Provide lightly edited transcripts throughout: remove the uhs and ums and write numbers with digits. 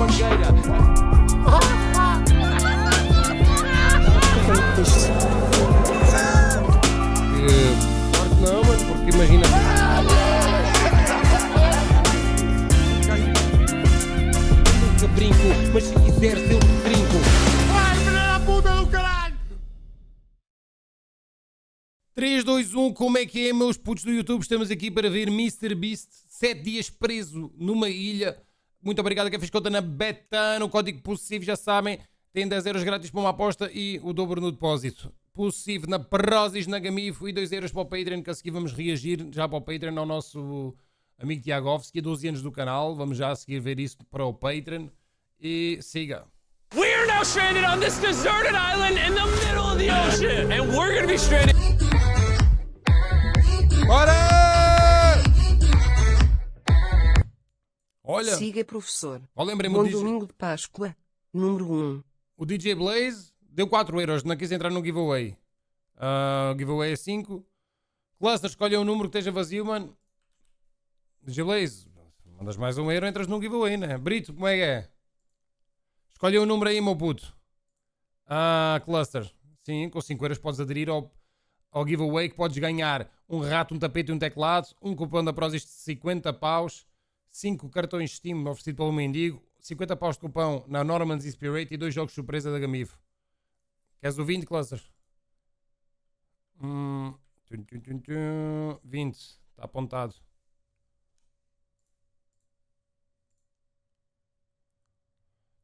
mangueira. Claro que não, mano, porque imagina. Nunca brinco, mas se quiseres eu brinco. Vai, filha da puta do caralho! 3, 2, 1, como é que é, meus putos do YouTube? Estamos aqui para ver MrBeast 7 dias preso numa ilha. Muito obrigado a quem fez conta na beta, no código Possessivo, já sabem. Tem 10 euros grátis para uma aposta e o dobro no depósito. Possessivo na Prozis, na Gamifo e 2 euros para o Patreon, que a seguir vamos reagir já para o Patreon ao nosso amigo Tiagovski, 12 anos do canal. Vamos já a seguir ver isso para o Patreon. E siga. We are now stranded on this deserted island in the middle of the ocean, and we're gonna be stranded. Bora! Olha, Siga, professor. lembrem-me Bom o DJ, domingo de Páscoa, número 1. o DJ Blaze deu 4 euros, não quis entrar no giveaway. Giveaway é 5. Cluster, escolha um número que esteja vazio, mano. DJ Blaze, mandas mais um euro, entras no giveaway, né? Brito, como é que é? Escolha um número aí, meu puto. Cluster. Sim, com 5 euros podes aderir ao giveaway, que podes ganhar um rato, um tapete e um teclado, um cupom da Prozis de 50 paus, 5 cartões Steam oferecido pelo Mendigo, 50 paus de cupom na Norman's Inspirate e 2 jogos surpresa da Gamifo. Queres o 20, Cluster? 20, está apontado.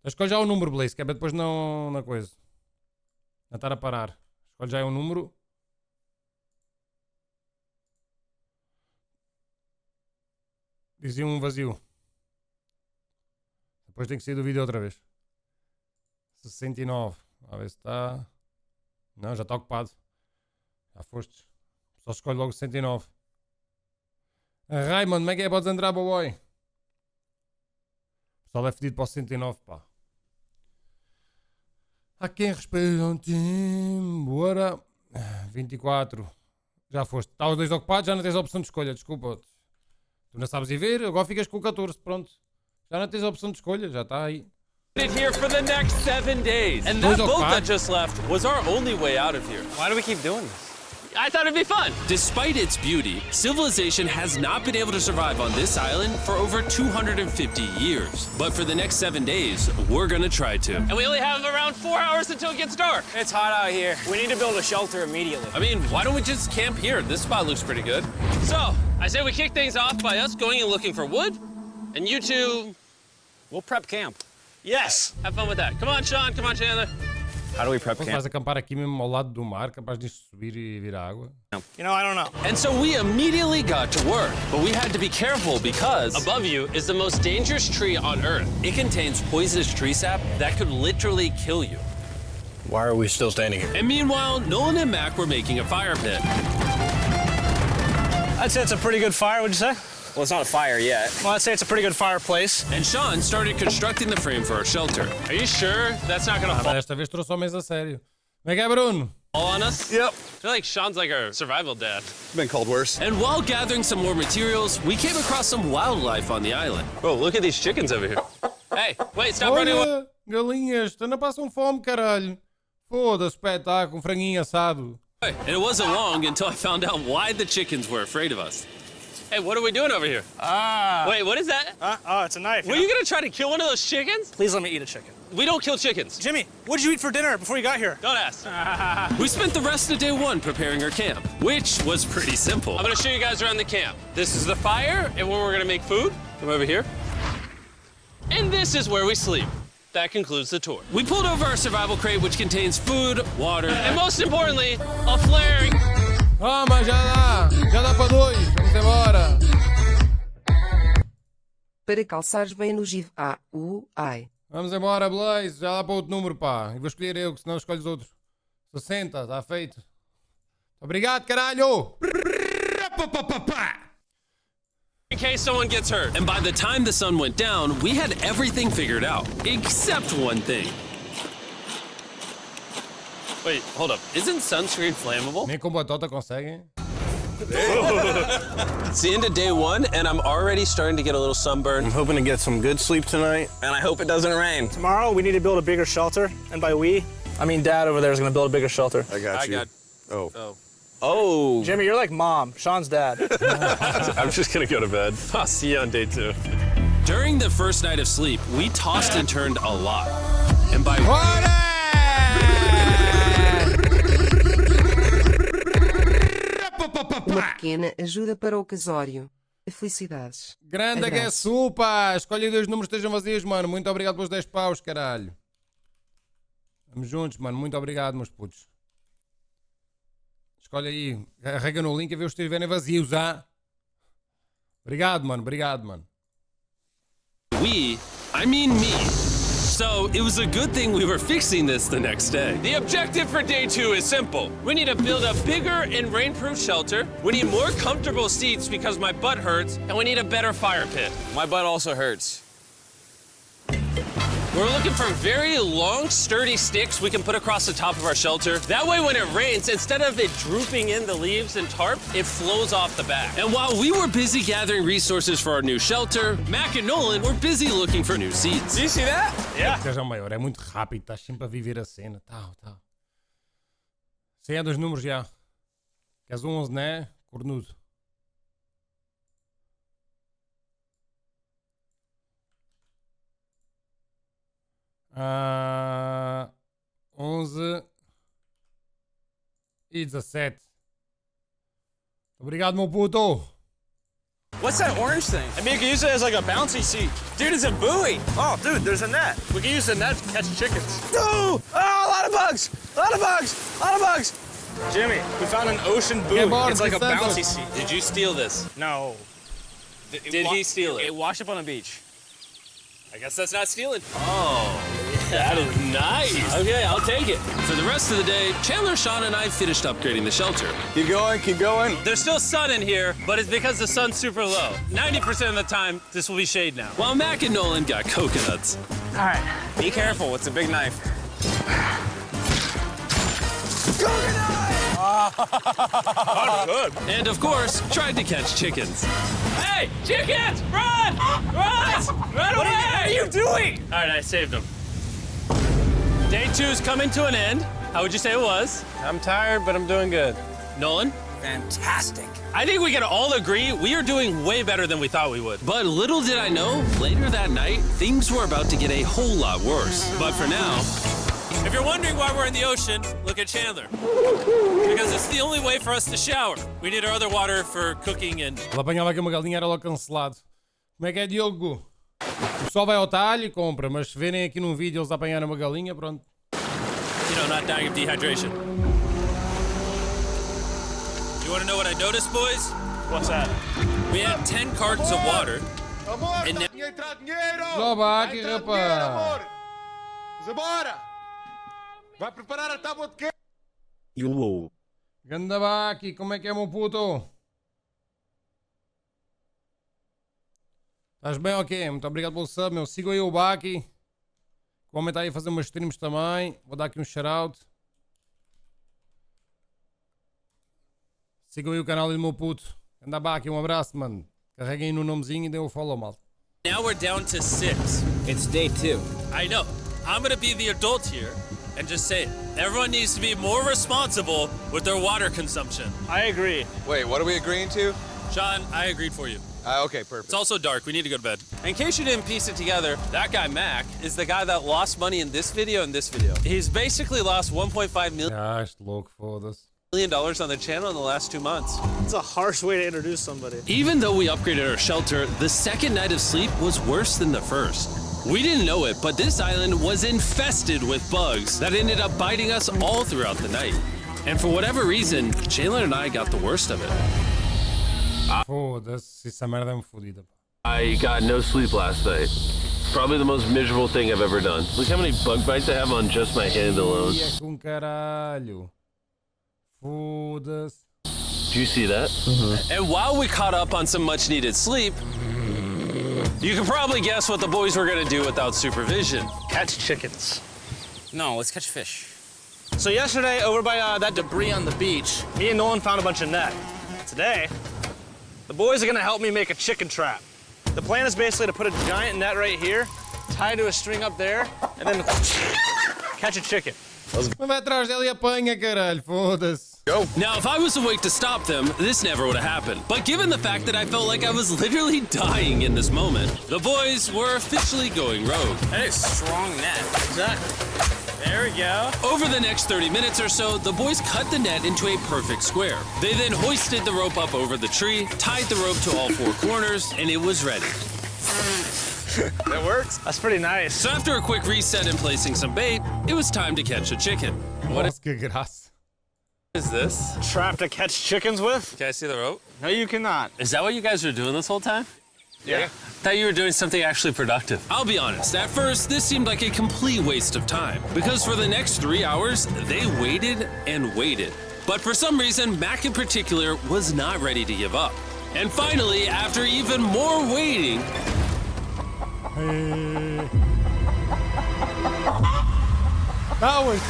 Escolhe já o número, Blaze, que é para depois não na coisa. Não estar a parar. Escolhe já o número. Dizia um vazio. Depois tem que sair do vídeo outra vez. 69. A ver se está. Não, já está ocupado. Já foste. Só escolhe logo 69. Raymond, como é que é? Podes entrar, boy? O pessoal é fedido para o 69, pá. Há quem respeita um time. Bora. 24. Já foste. Está os dois ocupados, já não tens a opção de escolha. Desculpa. Tu não sabes ir ver, agora ficas com o 14. Pronto. Já não tens a opção de escolha, já está aí. Here for the next 7 days, and that boat that just left was our only way out of here. Why do we keep doing this? I thought it'd be fun. Despite its beauty, civilization has not been able to survive on this island for over 250 years. But for the next 7 days, we're gonna try to. And we only have around 4 hours until it gets dark. It's hot out here. We need to build a shelter immediately. I mean, why don't we just camp here? This spot looks pretty good. So, I say we kick things off by us going and looking for wood, and you two... We'll prep camp. Yes! Have fun with that. Come on, Sean. Come on, Chandler. How do we prep camp? Vais acampar aqui mesmo ao lado do mar, capaz de subir e vir a água. You know, I don't know. And so we immediately got to work, but we had to be careful because above you is the most dangerous tree on Earth. It contains poisonous tree sap that could literally kill you. Why are we still standing here? And meanwhile, Nolan and Mac were making a fire pit. I'd say it's a pretty good fire, would you say? Well, it's not a fire yet. Well, I'd say it's a pretty good fireplace. And Sean started constructing the frame for our shelter. Are you sure that's not gonna fall Desta vez trouxe homens a sério. Como é que é, Bruno? on us? Yep. I feel like Sean's like our survival dad. Been called worse. And while gathering some more materials, we came across some wildlife on the island. Bro, look at these chickens over here. Hey, wait, stop running away. Olha, galinhas, não passam fome, caralho. Foda-se, espetáculo, franguinho assado. And it wasn't long until I found out why the chickens were afraid of us. Hey, what are we doing over here? Wait, what is that? It's a knife. Were you gonna try to kill one of those chickens? Please let me eat a chicken. We don't kill chickens. Jimmy, what did you eat for dinner before you got here? Don't ask. We spent the rest of day one preparing our camp, which was pretty simple. I'm gonna show you guys around the camp. This is the fire, and where we're gonna make food. Come over here. And this is where we sleep. That concludes the tour. We pulled over our survival crate, which contains food, water, and most importantly, a flare. Mas já dá para dois, vamos embora. Para calçares bem no giv. Ai. Vamos embora, Blaze, já dá para outro número, pá. E vou escolher eu, que senão escolhes outro. 60, está feito. Obrigado, caralho! In case someone gets hurt. And by the time the sun went down, we had everything figured out, except one thing. Wait, hold up. Isn't sunscreen flammable? Nem com batota conseguem. It's the end of day 1, and I'm already starting to get a little sunburn. I'm hoping to get some good sleep tonight, and I hope it doesn't rain. Tomorrow, we need to build a bigger shelter. And by we, I mean Dad over there is going to build a bigger shelter. I got you. Oh. Jimmy, you're like Mom. Sean's dad. I'm just gonna go to bed. I'll see you on day 2. During the first night of sleep, we tossed and turned a lot. And by Uma pequena ajuda para o casório. Felicidades. Grande Abraço. Guessupa! Escolhe 2 números que estejam vazios, mano. Muito obrigado pelos 10 paus, caralho. Vamos juntos, mano. Muito obrigado, meus putos. Escolhe aí. Carrega no link e vê os que estiverem vazios, ah? Obrigado, mano. Obrigado, mano. we, I mean me. So it was a good thing we were fixing this the next day. The objective for day 2 is simple. We need to build a bigger and rainproof shelter. We need more comfortable seats because my butt hurts, and we need a better fire pit. My butt also hurts. We're looking for very long, sturdy sticks we can put across the top of our shelter. That way, when it rains, instead of it drooping in the leaves and tarp, it flows off the back. And while we were busy gathering resources for our new shelter, Mac and Nolan were busy looking for new seats. Do you see that? Yeah. Seja maior, é muito rápido, estás sempre a viver a cena. Tal. Sei é 2 números já. Queres 11, né? Cornudo. Ah, 11 e 17. Obrigado, meu puto. What's that orange thing? I mean, you can use it as like a bouncy seat. Dude, it's a buoy. Oh, dude, there's a net. We can use the net to catch chickens. No! Oh, a lot of bugs! A lot of bugs! A lot of bugs! Jimmy, we found an ocean buoy. Mark, It's like a it's that bouncy one. seat. Did you steal this? No. Did he steal it? It washed up on the beach. I guess that's not stealing. Oh, that is nice. Okay, I'll take it. For the rest of the day, Chandler, Sean, and I finished upgrading the shelter. Keep going, keep going. There's still sun in here, but it's because the sun's super low. 90% of the time, this will be shade now. While Mac and Nolan got coconuts. All right, be careful. It's a big knife. And of course, tried to catch chickens. Hey, chickens, run! Run! Run away! What are you doing? All right, I saved them. Day 2's coming to an end. How would you say it was? I'm tired, but I'm doing good. Nolan? Fantastic. I think we can all agree we are doing way better than we thought we would. But little did I know, later that night, things were about to get a whole lot worse. But for now, if you're wondering why we're in the ocean, look at Chandler. Because it's the only way for us to shower. We need our other water for cooking and... Ele apanhava aqui uma galinha, era logo cancelado. Como é que é, Diogo? O pessoal vai ao talho e compra, mas se verem aqui num vídeo eles apanharam uma galinha, pronto. You know, not dying of dehydration. You want to know what I noticed, boys? What's that? We had 10 cartons of water. And now... Soba aqui, rapaz. Vai preparar a tábua de quê? Ganda Baki, como é que é, meu puto? Estás bem? Ok, muito obrigado pelo sub, meu. Sigam aí o Baki. O homem está aí a fazer umas streams também. Vou dar aqui um shout-out. Sigam aí o canal do meu puto. Ganda Baki, um abraço, mano. Carreguem aí no nomezinho e dêem o follow, mal. Now we're down to 6. It's day 2. I know. I'm gonna be the adult here and just say it. Everyone needs to be more responsible with their water consumption. I agree. Wait, what are we agreeing to? Sean, I agreed for you. Okay, perfect. It's also dark. We need to go to bed. In case you didn't piece it together, that guy Mac is the guy that lost money in this video and this video. He's basically lost $1.5 Ah, este louco, foda-se. million on the channel in the last 2 months. It's a harsh way to introduce somebody. Even though we upgraded our shelter, the second night of sleep was worse than the first. We didn't know it, but this island was infested with bugs that ended up biting us all throughout the night. And for whatever reason, Chandler and I got the worst of it. Foda-se, essa merda é-me fodida. I got no sleep last night. Probably the most miserable thing I've ever done. Look how many bug bites I have on just my hand alone. E é com caralho. Foda-se. Do you see that? And while we caught up on some much needed sleep, you can probably guess what the boys were gonna do without supervision. Catch chickens. No, let's catch fish. So yesterday, over by that debris on the beach, me and Nolan found a bunch of net. Today, the boys are gonna help me make a chicken trap. The plan is basically to put a giant net right here, tie to a string up there, and then catch a chicken. Mas vai atrás dela e apanha, caralho. Foda-se. Now, if I was awake to stop them, this never would have happened. But given the fact that I felt like I was literally dying in this moment, the boys were officially going rogue. That is strong net. Exactly. There we go. Over the next 30 minutes or so, the boys cut the net into a perfect square. They then hoisted the rope up over the tree, tied the rope to all four corners, and it was ready. That works. That's pretty nice. So after a quick reset and placing some bait, it was time to catch a chicken. What Nossa, que graça. is this? Trap to catch chickens with? Can I see the rope? No, you cannot. Is that what you guys were doing this whole time? Yeah. Thought you were doing something actually productive. I'll be honest, at first, this seemed like a complete waste of time. Because for the next 3 hours, they waited and waited. But for some reason, Mac in particular was not ready to give up. And finally, after even more waiting, That was...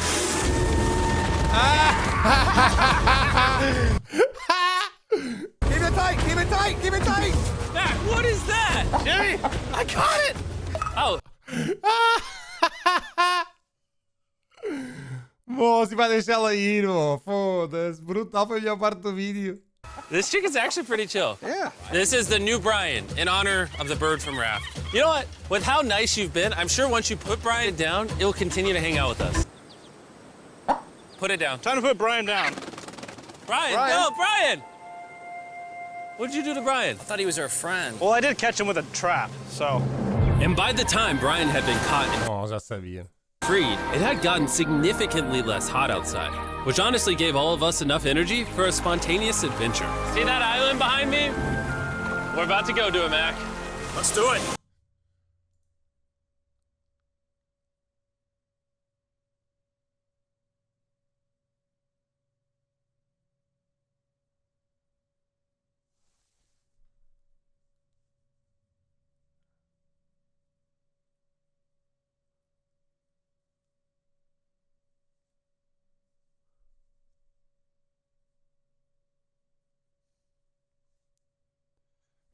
Keep it tight, keep it tight, keep it tight. Mac, what is that? Jimmy, I caught it. Oh, Moço, vai deixar ela ir, mo. Foda-se. Brutal, foi a melhor parte do vídeo. this chicken's actually pretty chill. Yeah. This is the new Brian, in honor of the bird from Raft. You know what? With how nice you've been, I'm sure once you put Brian down, it'll continue to hang out with us. Put it down. Time to put Brian down. Brian, Brian. no, Brian! What'd you do to Brian? I thought he was our friend. Well, I did catch him with a trap, so. And by the time Brian had been caught and Oh, já sabia. freed, it had gotten significantly less hot outside, which honestly gave all of us enough energy for a spontaneous adventure. See that island behind me? We're about to go to it, Mac. Let's do it.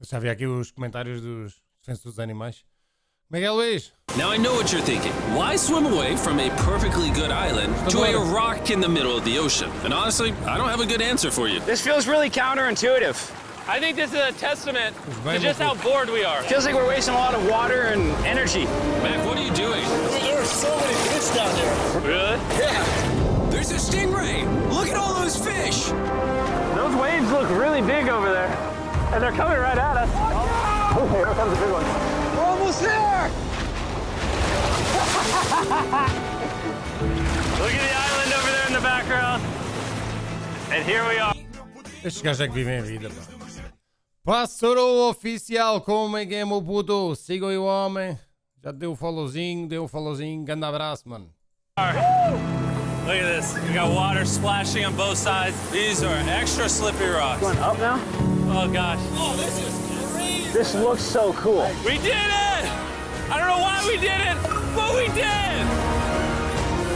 Eu já vi aqui os comentários dos defensores dos animais. Miguel Luís. Now I know what you're thinking. Why swim away from a perfectly good island to a rock in the middle of the ocean? And honestly, I don't have a good answer for you. This feels really counterintuitive. I think this is a testament to just how bored we are. Feels like we're wasting a lot of water and energy. Mac, what are you doing? There are so many fish down there. Really? Yeah. There's a stingray. Look at all those fish. Those waves look really big over there. And they're coming right at us. Oh, here comes a big one. We're almost there. Look at the island over there in the background. And here we are. Estes gajos é que vivem a vida, pá. Pássaro oficial, como é que é, meu puto? Sigam aí o homem. Já deu um followzinho, Grande abraço, mano. Look at this. We got water splashing on both sides. These are extra slippery rocks. Going up now? Oh, gosh. Oh, this is crazy. This looks so cool. We did it! I don't know why we did it, but we did!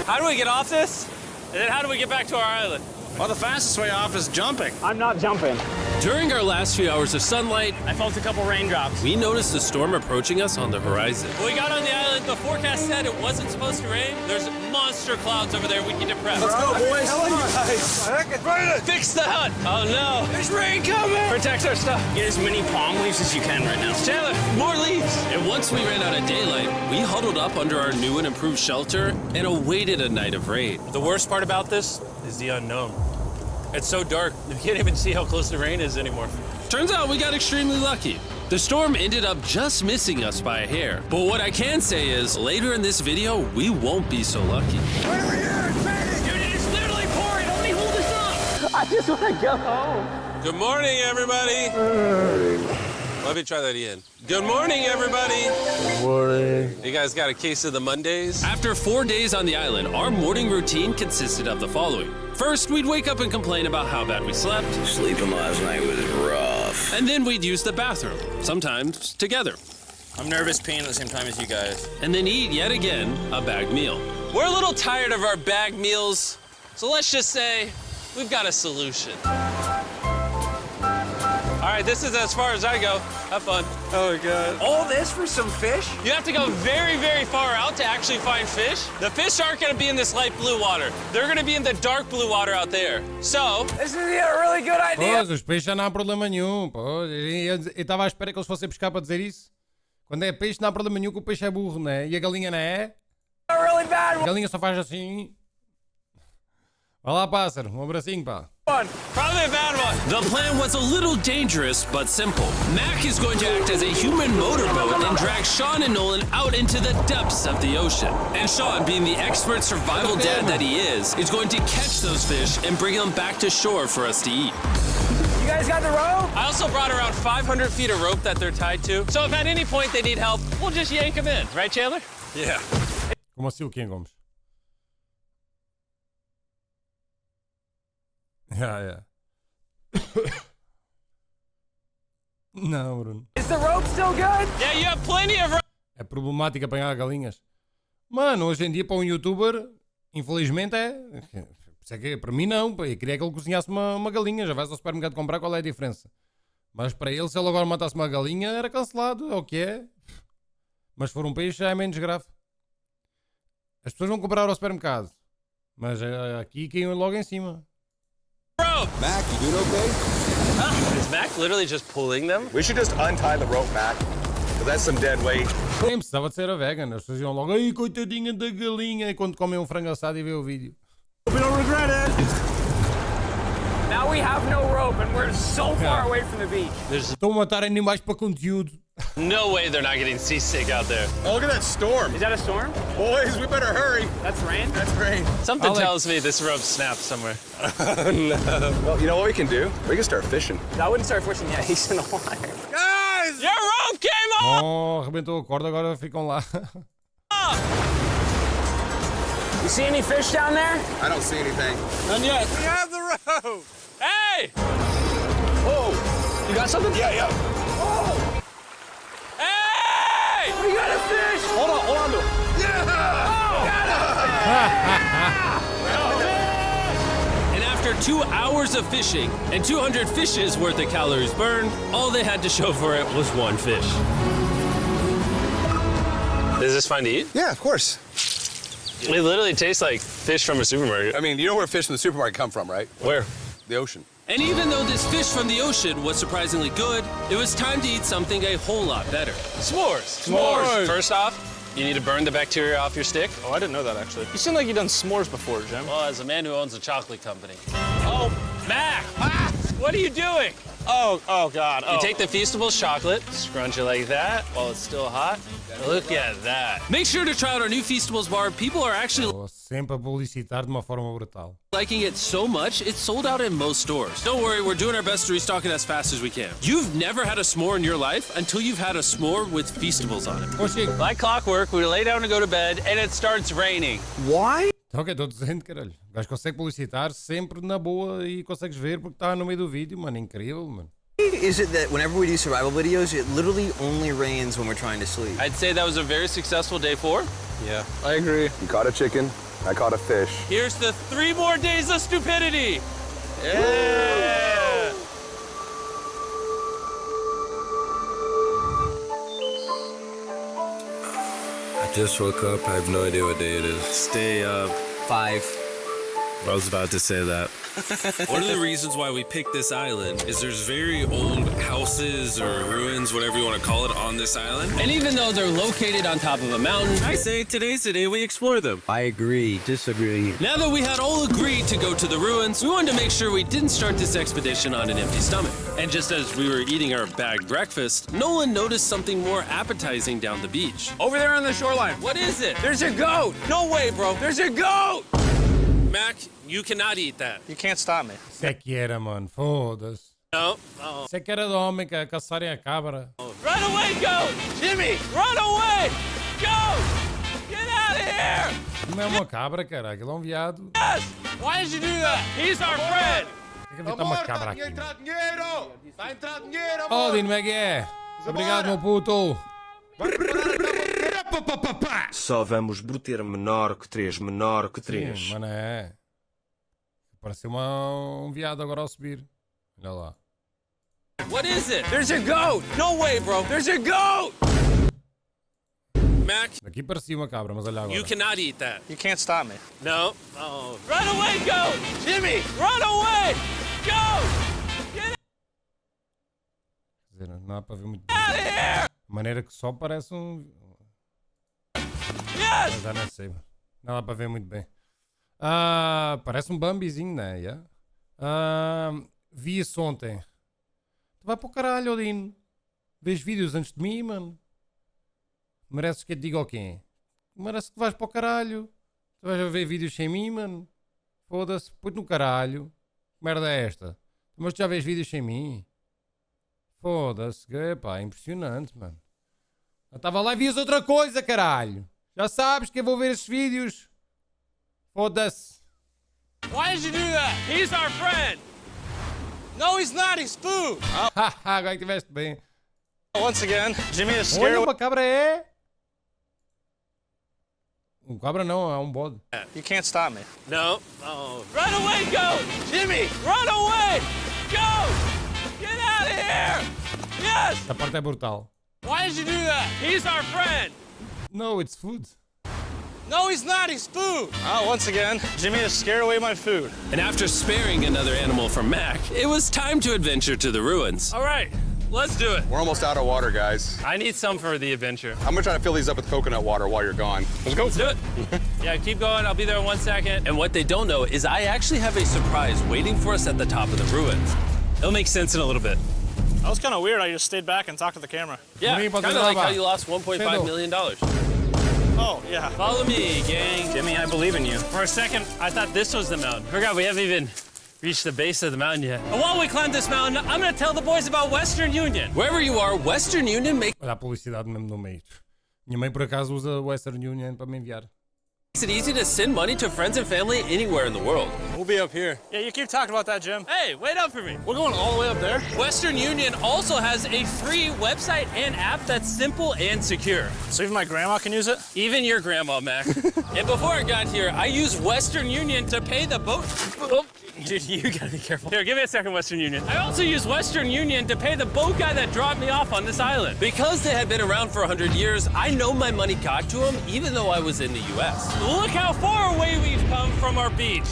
How do we get off this? And then how do we get back to our island? Well, the fastest way off is jumping. I'm not jumping. During our last few hours of sunlight, I felt a couple raindrops. we noticed a storm approaching us on the horizon. When we got on the island, the forecast said it wasn't supposed to rain. There's monster clouds over there we can depress. Let's go, boys. Fix the hut! Oh no! There's rain coming. Protect our stuff. Get as many palm leaves as you can right now. Chandler, more leaves! And once we ran out of daylight, we huddled up under our new and improved shelter and awaited a night of rain. The worst part about this is the unknown. It's so dark, you can't even see how close the rain is anymore. Turns out we got extremely lucky. The storm ended up just missing us by a hair. But what I can say is, later in this video, we won't be so lucky. What are we doing? Dude, it is literally pouring! Only hold this up! I just want to go home. Good morning, everybody. Let me try that again. Good morning, everybody. Good morning. You guys got a case of the Mondays? After 4 days on the island, our morning routine consisted of the following. First, we'd wake up and complain about how bad we slept. Sleeping last night was rough. And then we'd use the bathroom, sometimes together. I'm nervous peeing at the same time as you guys. And then eat, yet again, a bagged meal. We're a little tired of our bagged meals, so let's just say we've got a solution. right, this is as far as I go. Have fun. Oh my god. All this for some fish? You have to go very, very far out to actually find fish. The fish aren't going to be in this light blue water. They're going to be in the dark blue water out there. So... This is a really good idea. Pois, os peixes já não há problema nenhum. Pois, eu estava à espera que eles fossem pescar para dizer isso. Quando é peixe não há problema nenhum, que o peixe é burro, né? E a galinha não é? Really bad A galinha só faz assim. Vai lá, pássaro. Um abracinho, pá. one. Probably a bad one. The plan was a little dangerous, but simple. Mac is going to act as a human motorboat and drag Sean and Nolan out into the depths of the ocean. And Sean, being the expert survival dad that he is going to catch those fish and bring them back to shore for us to eat. You guys got the rope? I also brought around 500 feet of rope that they're tied to. So if at any point they need help, we'll just yank them in. Right, Chandler? Yeah. Como assim o quê, Gomes? Yeah. Não, Bruno. Is the rope still good? Yeah, you have plenty of rope. É problemático apanhar galinhas. Mano, hoje em dia para um youtuber, infelizmente é... Isso é que, para mim não, pá. Eu queria que ele cozinhasse uma galinha. Já vais ao supermercado comprar, qual é a diferença? Mas para ele, se ele agora matasse uma galinha, era cancelado, é o que é. Mas se for um peixe, já é menos grave. As pessoas vão comprar ao supermercado, mas aqui caiam logo em cima. Rope. Mac, you doing okay? Is Mac literally just pulling them? We should just untie the rope, Mac. Because that's some dead weight. Nem precisava de ser a vegan. As pessoas iam logo, ai, coitadinha da galinha, e quando comem um frango assado e vê o vídeo. We don't regret it. Now we have no rope and we're so far away from the beach. Estão a matar animais para conteúdo. No way they're not getting seasick out there. Oh, look at that storm. Is that a storm? Boys, we better hurry. That's rain? That's rain. Something Alex. tells me this rope snapped somewhere. No. Well, you know what we can do? We can start fishing. I wouldn't start fishing yet. He's in the water. Guys! Your rope came off! Oh, arrebentou a corda, agora ficam lá. You see any fish down there? I don't see anything. None yet. We have the rope. Hey! Whoa. You got something? Yeah. Oh! Hey! We got a fish! Hold on to it. Yeah! And after 2 hours of fishing and 200 fishes worth of calories burned, all they had to show for it was one fish. Is this fun to eat? Yeah, of course. It literally tastes like fish from a supermarket. I mean, you know where fish from the supermarket come from, right? Where? The ocean. And even though this fish from the ocean was surprisingly good, it was time to eat something a whole lot better. S'mores. S'mores. First off, you need to burn the bacteria off your stick. Oh, I didn't know that, actually. You seem like you've done s'mores before, Jim. Well, as a man who owns a chocolate company. Oh, Mac! What are you doing? Oh, God. You take the Feastables chocolate, scrunch it like that while it's still hot. Look at that. Make sure to try out our new Feastables bar. People are actually Estou sempre a publicitar de uma forma brutal. liking it so much, it's sold out in most stores. Don't worry, we're doing our best to restock it as fast as we can. You've never had a s'more in your life until you've had a s'more with Feastables on it. Ô, Chico. Like clockwork, we lay down to go to bed, and it starts raining. Why? Então, ok, estou dizendo, caralho. O gajo consegue publicitar sempre na boa e consegues ver porque está no meio do vídeo, mano. Incrível, mano. Is it that whenever we do survival videos, it literally only rains when we're trying to sleep? I'd say that was a very successful day 4. Yeah, I agree. You caught a chicken. I caught a fish. Here's the 3 more days of stupidity. Yeah! I just woke up. I have no idea what day it is. Stay up. 5. I was about to say that. One of the reasons why we picked this island is there's very old houses or ruins, whatever you want to call it, on this island. And even though they're located on top of a mountain, I say today's the day we explore them. I agree. Disagree. Now that we had all agreed to go to the ruins, we wanted to make sure we didn't start this expedition on an empty stomach. And just as we were eating our bagged breakfast, Nolan noticed something more appetizing down the beach. Over there on the shoreline. What is it? There's a goat. No way, bro. There's a goat. Mac, you cannot eat that. You can't stop me. Isso é que era, mano. Foda-se. No. Isso é que era de homem que caçarem a cabra. Run away, goat! Jimmy, run away! Goat! Get out of here! Não é uma cabra, cara. Aquilo é um viado. Yes! Why did you do that? He's our friend! Tem que haver uma cabra aqui. Oh, Dino, como é que é? Obrigado, meu puto. Só vamos bater menor que 3, menor que 3. Sim, mano, é. Pareceu um viado agora ao subir. Olha lá. What is it? There's a goat. No way, bro. There's a goat. Mac, Aqui parecia uma cabra, mas olha agora. you cannot eat that. You can't stop me. No. Oh. Run away, goat. Jimmy, run away. Goat. Get Quer dizer, não dá para ver muito. out of here. De maneira que só parece um. Yes. Já não sei. Não dá para ver muito bem. Parece um Bambizinho, né? Yeah? Vi isso ontem. Tu vai para o caralho, Odino. Vês vídeos antes de mim, mano. Mereces que eu te diga o quê? Merece que vais para o caralho. Tu vais a ver vídeos sem mim, mano. Foda-se. Põe-te no caralho. Que merda é esta? Mas tu já vês vídeos sem mim? Foda-se. Pá, impressionante, mano. Eu estava lá e vias outra coisa, caralho. Já sabes que eu vou ver esses vídeos. Foda-se. Why did you do that? He's our friend. No, he's not. He's food. Agora que estiveste bem. Once again, Jimmy is Olha, scared. uma cabra é... Um cabra não, é um bode. You can't stop me. No. Oh. Run away, goat. Jimmy, run away. Goat. Get out of here. Yes. Esta parte é brutal. Why did you do that? He's our friend. No, it's food. No, he's not. He's food. Oh, once again, Jimmy has scared away my food. And after sparing another animal from Mac, it was time to adventure to the ruins. All right, let's do it. We're almost out of water, guys. I need some for the adventure. I'm gonna try to fill these up with coconut water while you're gone. Let's go. Let's do it. Yeah, keep going. I'll be there in 1 second. And what they don't know is I actually have a surprise waiting for us at the top of the ruins. It'll make sense in a little bit. That was kind of weird. I just stayed back and talked to the camera. Yeah, kind of like how you lost $1.5 million. Oh, yeah. Follow me, gang. Jimmy, I believe in you. For a second, I thought this was the mountain. Forgot we haven't even reached the base of the mountain yet. And while we climb this mountain, I'm gonna tell the boys about Western Union. Wherever you are, Western Union makes Olha a publicidade mesmo no meio. Minha mãe por acaso usa Western Union para me enviar. it easy to send money to friends and family anywhere in the world. We'll be up here. Yeah, you keep talking about that, Jim. Hey, wait up for me. We're going all the way up there. Western Union also has a free website and app that's simple and secure. So even my grandma can use it? Even your grandma, Mac. And before I got here, I used Western Union to pay the boat. Oh, dude, you gotta be careful. Here, give me a second, Western Union. I also used Western Union to pay the boat guy that dropped me off on this island. Because they had been around for 100 years, I know my money got to them even though I was in the US. Look how far away we've come from our beach.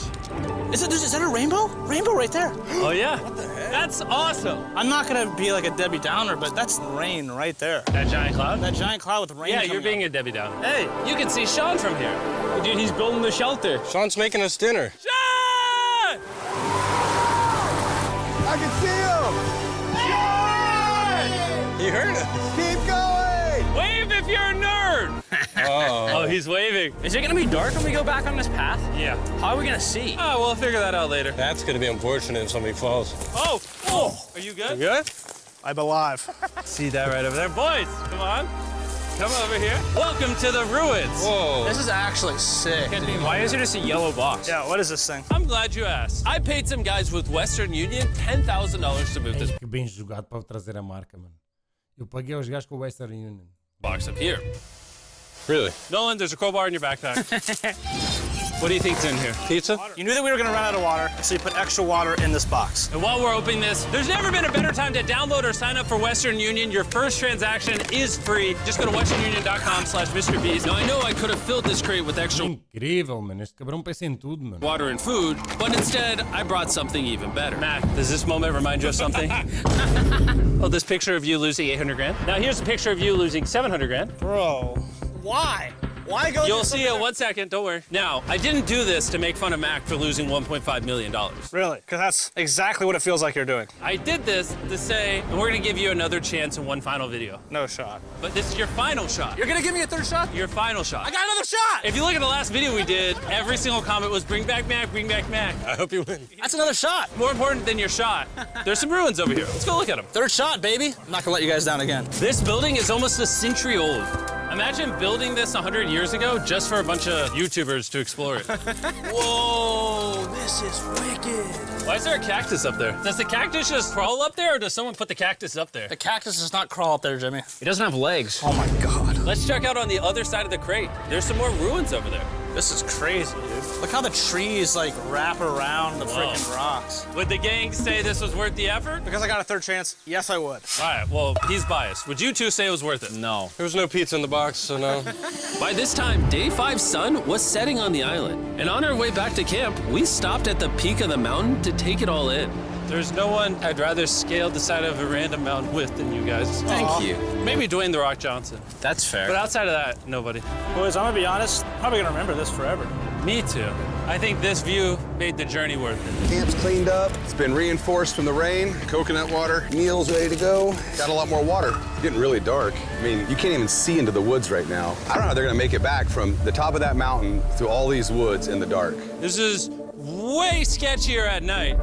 Is that a rainbow? Rainbow right there. Oh, yeah? What the heck? That's awesome. I'm not gonna be like a Debbie Downer, but that's rain right there. That giant cloud? That giant cloud with rain. Yeah, you're being a Debbie Downer. Hey, you can see Sean from here. Dude, he's building the shelter. Sean's making us dinner. Sean! I can see him! You heard it. Keep going! Wave if you're a nerd! Oh, he's waving. Is it gonna be dark when we go back on this path? Yeah. How are we gonna see? Oh, we'll figure that out later. That's gonna be unfortunate if somebody falls. Oh! Oh! Are you good? You good? I'm alive. See that right over there? Boys, come on. Come over here. Welcome to the ruins. Whoa. This is actually sick. Why is it just a yellow box? Yeah, what is this thing? I'm glad you asked. I paid some guys with Western Union $10,000 to move this Que bem jogado para trazer a marca, mano. Eu paguei aos gajos com o Western Union. box up here. Really? Nolan, there's a crowbar in your backpack. What do you think's in here? Pizza? You knew that we were gonna run out of water, so you put extra water in this box. And while we're opening this, there's never been a better time to download or sign up for Western Union. Your first transaction is free. Just go to westernunion.com/MrBeast. Now, I know I could have filled this crate with extra Incrível, mano. Este cabrão pensa em tudo, mano. water and food, but instead, I brought something even better. Matt, does this moment remind you of something? Oh, this picture of you losing 800 grand? Now here's a picture of you losing 700 grand. Bro, why? Why go? You'll see in 1 second, don't worry. Now, I didn't do this to make fun of Mac for losing $1.5 million. Really? Because that's exactly what it feels like you're doing. I did this to say, and we're gonna give you another chance in one final video. No shot. But this is your final shot. You're gonna give me a third shot? Your final shot. I got another shot! If you look at the last video we did, every single comment was bring back Mac, bring back Mac. I hope you win. That's another shot. More important than your shot, there's some ruins over here. Let's go look at them. Third shot, baby. I'm not gonna let you guys down again. This building is almost a century old. Imagine building this 100 years ago just for a bunch of YouTubers to explore it. Whoa, this is wicked. Why is there a cactus up there? Does the cactus just crawl up there, or does someone put the cactus up there? The cactus does not crawl up there, Jimmy. It doesn't have legs. Oh my God. Let's check out on the other side of the crate. There's some more ruins over there. This is crazy, dude. Look how the trees like wrap around the freaking rocks. Would the gang say this was worth the effort? Because I got a third chance, yes I would. All right, well, he's biased. Would you two say it was worth it? No. There was no pizza in the box, so no. By this time, day 5's sun was setting on the island. And on our way back to camp, we stopped at the peak of the mountain to take it all in. There's no one I'd rather scale the side of a random mountain with than you guys. Thank you. Maybe Dwayne The Rock Johnson. That's fair. But outside of that, nobody. Boys, I'm gonna be honest, probably gonna remember this forever. Me too. I think this view made the journey worth it. Camp's cleaned up. It's been reinforced from the rain. Coconut water. Meal's ready to go. Got a lot more water. It's getting really dark. I mean, you can't even see into the woods right now. I don't know how they're gonna make it back from the top of that mountain through all these woods in the dark. This is way sketchier at night.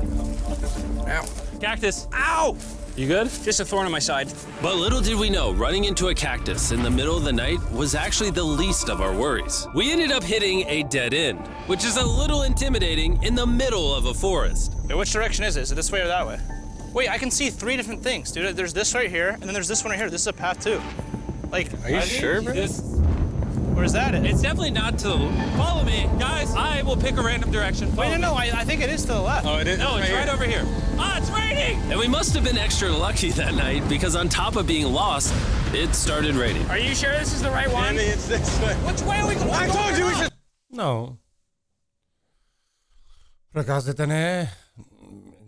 Ow. Cactus. Ow! You good? Just a thorn in my side. But little did we know, running into a cactus in the middle of the night was actually the least of our worries. We ended up hitting a dead end, which is a little intimidating in the middle of a forest. Wait, which direction is it? Is it this way or that way? Wait, I can see 3 different things, dude. There's this right here, and then there's this one right here. This is a path too. Like, Are you sure, bro? Where's that at? It's definitely not to follow me. Guys, I will pick a random direction. Wait, no, I think it is to the left. Oh, it is? No, it's right over here. Ah, it's raining! And we must have been extra lucky that night because on top of being lost, it started raining. Are you sure this is the right one? Andy, it's this way. Which way are we going? I told you we should... Não. Por acaso até não é.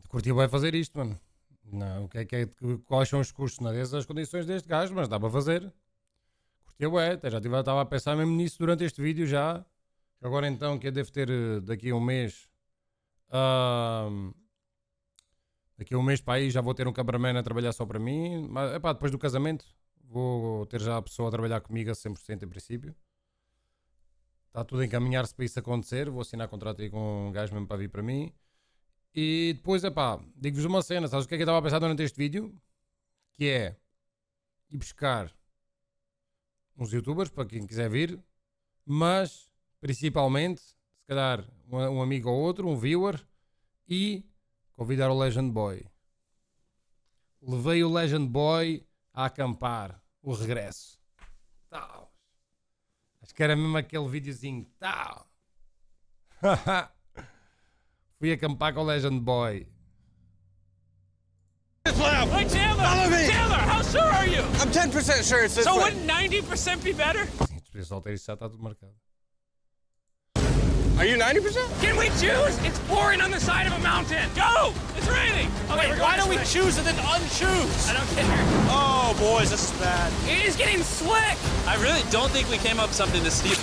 Curtiu bem fazer isto, mano. Não, quais são os custos nas condições deste gajo, mas dá para fazer. Curtiu até já estava a pensar mesmo nisso durante este vídeo já. Agora então, que eu devo ter daqui a um mês. Daqui a um mês para aí já vou ter um cameraman a trabalhar só para mim. Mas, epá, depois do casamento vou ter já a pessoa a trabalhar comigo a 100% em princípio. Está tudo a encaminhar-se para isso acontecer. Vou assinar contrato aí com um gajo mesmo para vir para mim. E depois, epá, digo-vos uma cena. Sabes o que é que eu estava a pensar durante este vídeo? Que é ir buscar uns youtubers para quem quiser vir. Mas, principalmente, se calhar um amigo ou outro, um viewer. E convidar o Legend Boy. Levei o Legend Boy a acampar. O regresso. Tal. Acho que era mesmo aquele videozinho. Tal. Fui acampar com o Legend Boy. Hey, Chandler, how sure are you? I'm 10% sure it's this So way. wouldn't 90% be better? Sim, o solteiro já está tudo marcado. Are you 90%? Can we choose? It's pouring on the side of a mountain. Go! It's raining! Okay, Wait, why don't we choose and then unchoose? I don't care. Oh, boys, this is bad. It is getting slick. I really don't think we came up with something this steep.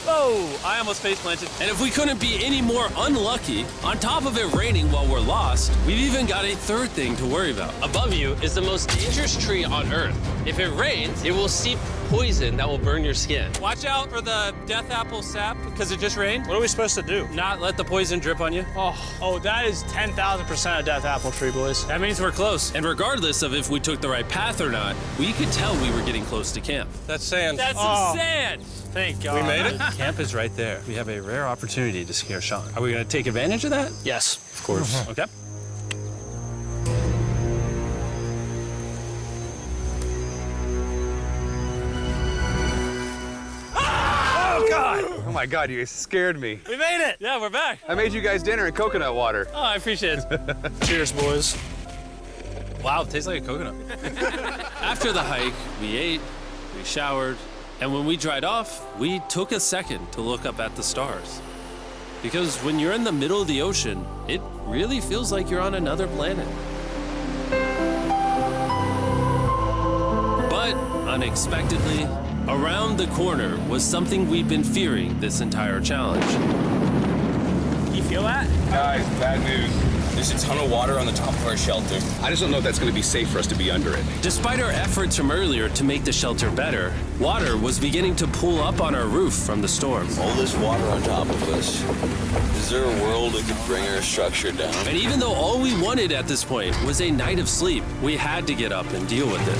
Oh, I almost face planted. And if we couldn't be any more unlucky, on top of it raining while we're lost, we've even got a third thing to worry about. Above you is the most dangerous tree on Earth. If it rains, it will seep poison that will burn your skin. Watch out for the death apple sap because it just rained. What are we supposed to do? Not let the poison drip on you. Oh, that is 10,000% a death apple tree, boys. That means we're close. And regardless of if we took the right path or not, we could tell we were getting close to camp. That's sand. That's some sand. Thank God. We made it? Camp is right there. We have a rare opportunity to scare Sean. Are we going to take advantage of that? Yes. Of course. Okay. Oh my God, you guys scared me. We made it. Yeah, we're back. I made you guys dinner in coconut water. Oh, I appreciate it. Cheers, boys. Wow, it tastes like a coconut. After the hike, we ate, we showered, and when we dried off, we took a second to look up at the stars. Because when you're in the middle of the ocean, it really feels like you're on another planet. But unexpectedly, around the corner was something we've been fearing this entire challenge. You feel that? Guys, bad news. There's a ton of water on the top of our shelter. I just don't know if that's going to be safe for us to be under it. Despite our efforts from earlier to make the shelter better, water was beginning to pool up on our roof from the storm. All this water on top of us. Is there a world that could bring our structure down? And even though all we wanted at this point was a night of sleep, we had to get up and deal with it.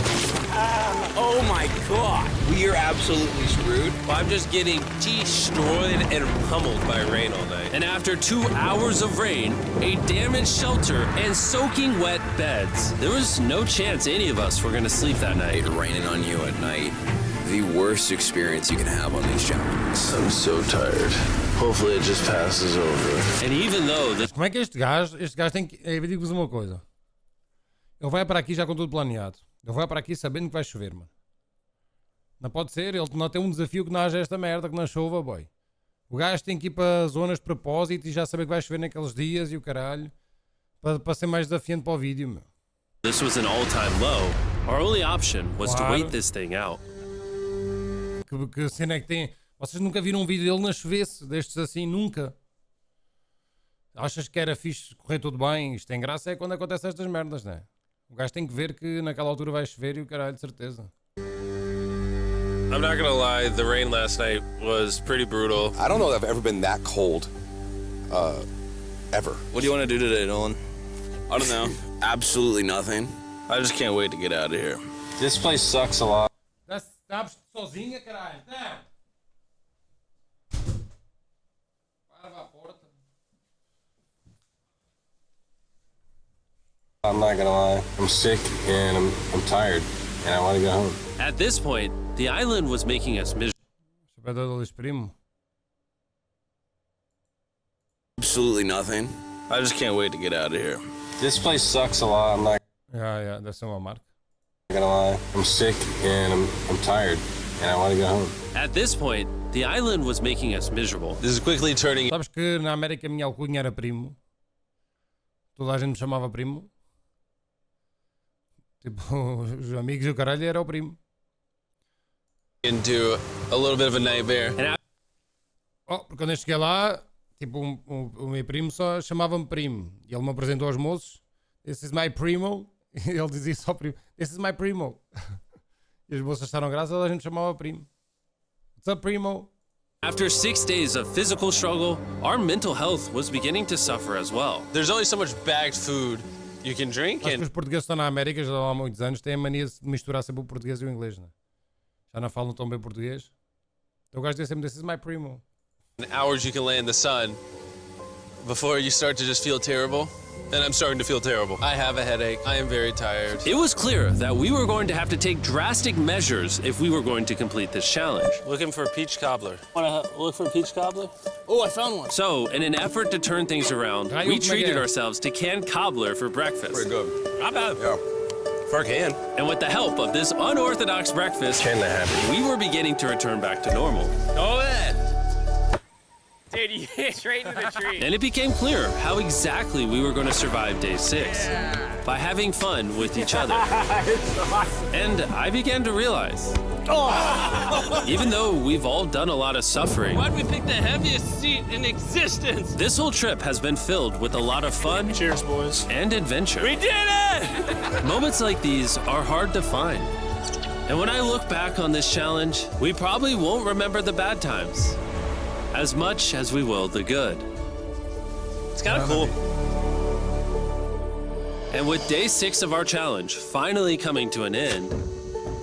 Oh my God. We are absolutely screwed. I'm just getting destroyed and pummeled by rain all night. And after 2 hours of rain, a damaged shelter, and soaking wet beds, there was no chance any of us were going to sleep that night. Raining on you at night. the worst experience you can have on these challenges. I'm so tired. Hopefully it just passes over. And even though this... Como é que este gajo tem que... Eu digo-vos uma coisa. Ele vai para aqui já com tudo planeado. Ele vai para aqui sabendo que vai chover, mano. Não pode ser, ele não tem um desafio que não haja esta merda, que não chova, boy. O gajo tem que ir para zonas de propósito e já saber que vai chover naqueles dias e o caralho. Para ser mais desafiante para o vídeo, meu. This was an all-time low. Our only option was to wait this thing out. Que cena é que tem... Vocês nunca viram um vídeo dele na chovesse, destes assim, nunca. Achas que era fixe correr tudo bem? Isto tem graça é quando acontecem estas merdas, não é? O gajo tem que ver que naquela altura vai chover e o caralho, de certeza. I'm not gonna lie, the rain last night was pretty brutal. I don't know that I've ever been that cold, ever. What do you want to do today, Nolan? I don't know. Absolutely nothing. I just can't wait to get out of here. This place sucks a lot. Estás sozinha, caralho? Não! Para a porta. I'm not gonna lie, I'm sick and I'm tired and I want to go home. At this point, the island was making us miserable. Absolutely nothing. I just can't wait to get out of here. This place sucks a lot. I'm not Deve ser uma marca. gonna lie, I'm sick and I'm tired and I want to go home. At this point, the island was making us miserable. This is quickly turning. Sabes que na América a minha alcunha era primo? Toda a gente me chamava primo. Tipo, os amigos e o caralho era o primo. Into a little bit of a nightmare. Porque quando eu cheguei lá, tipo, o meu primo só chamava-me primo. E ele me apresentou aos moços. This is my primo. E ele dizia só primo. This is my primo. E os moços acharam graça, a gente chamava primo. What's up, primo? After 6 days of physical struggle, our mental health was beginning to suffer as well. There's only so much bagged food you can drink. Acho que os portugueses que estão na América já há muitos anos têm a mania de misturar sempre o português e o inglês, né? Já não falam tão bem português. Então o gajo diz sempre, this is my primo. Hours you can lay in the sun before you start to just feel terrible. And I'm starting to feel terrible. I have a headache. I am very tired. It was clear that we were going to have to take drastic measures if we were going to complete this challenge. Looking for a peach cobbler. Want to look for a peach cobbler? Oh, I found one. So, in an effort to turn things around, we treated ourselves to canned cobbler for breakfast. Pretty good. Not bad. Yeah. For a can. And with the help of this unorthodox breakfast, we were beginning to return back to normal. Go ahead. Dude, you hit straight into the tree. And it became clear how exactly we were going to survive day 6. By having fun with each other. And I began to realize, even though we've all done a lot of suffering, Why'd we pick the heaviest seat in existence? this whole trip has been filled with a lot of fun. Cheers, boys. And adventure. We did it! Moments like these are hard to find. And when I look back on this challenge, we probably won't remember the bad times as much as we will the good. It's kind of cool. And with day 6 of our challenge finally coming to an end,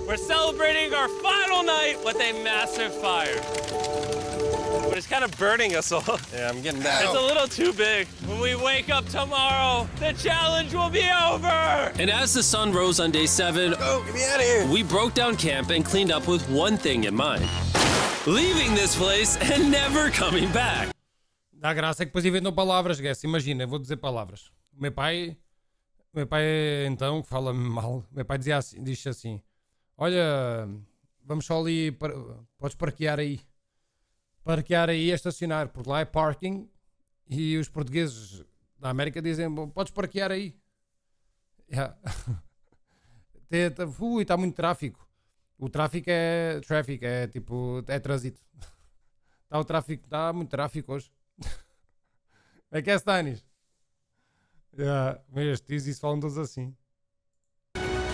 We're celebrating our final night with a massive fire. But it's kind of burning us all. Yeah, I'm getting that. It's a little too big. When we wake up tomorrow, the challenge will be over! and as the sun rose on day 7, Oh, get me out of here. we broke down camp and cleaned up with one thing in mind: leaving this place and never coming back. Dá graça é que depois inventam palavras, guess. Imagina, eu vou dizer palavras. O meu pai então, que fala mal, o meu pai diz assim: olha, vamos só ali, podes parquear aí e estacionar, porque lá é parking e os portugueses da América dizem, podes parquear aí. Yeah. Está muito tráfico. O tráfico é tipo, é trânsito. Está muito tráfico hoje. É que é Stanis. Mas diz isso, falam todos assim.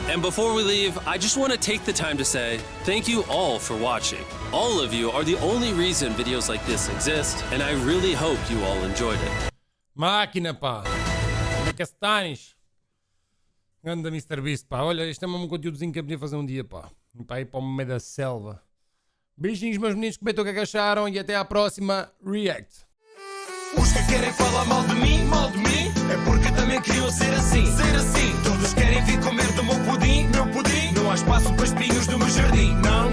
And before we leave, I just want to take the time to say thank you all for watching. All of you are the only reason videos like this exist, and I really hope you all enjoyed it. Máquina, pá! É que é Stanis. Anda Mr. Beast, pá. Olha, este é mesmo um conteúdozinho que eu podia fazer um dia, pá. Para ir para o meio da selva. Beijinhos, meus meninos, comentem o que é que acharam e até à próxima React. Os que querem falar mal de mim, é porque também queriam ser assim. Todos querem vir comer do meu pudim, Não há espaço para espinhos no meu jardim. Não.